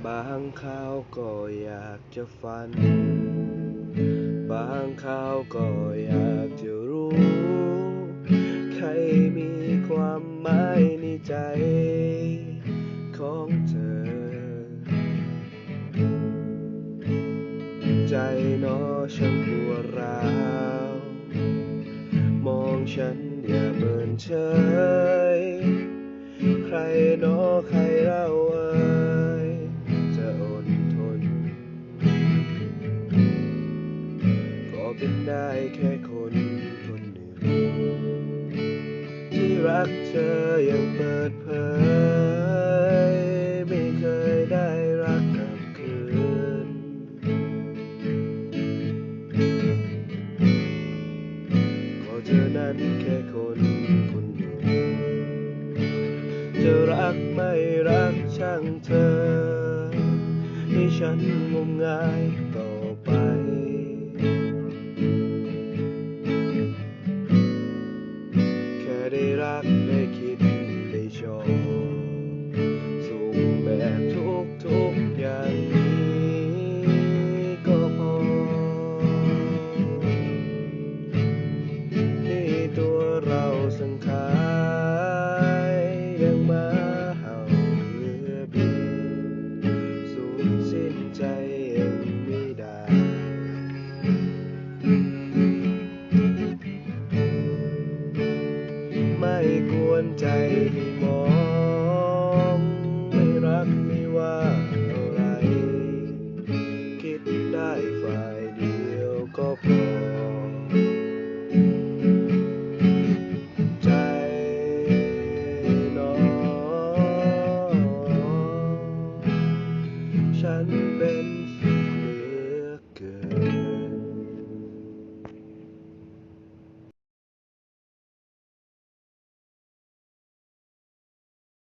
บางคราวก็อยากจะฝันบางคราวก็อยากจะรู้ใครมีความหมายในใจของเธอใจหนอฉันปวดร้าวมองฉันอย่าเมินเฉยใครหนอใครเล่าเอ่ยจะอดทนก็เป็นได้แค่คนคนหนึ่งที่รักเธออย่างเปิดเผยไม่เคยได้รักกลับคืนก็เธอนั้นแค่คนคนหนึ่งจะรักไม่รักช่างเธอให้ฉันงมงายต่อไปแค่ได้รักได้คิดได้ชอบส่งแบบทุกอย่างนี้ก็พอให้ตัวเราสังขารยังมาเห่าเหลือเพียงสูญสิ้นใจยังไม่ได้ไม่กวนใจให้มองไม่รักไม่ว่าอะไรคิดได้ฝ่ายเดียวก็พอใจหนอฉันเป็น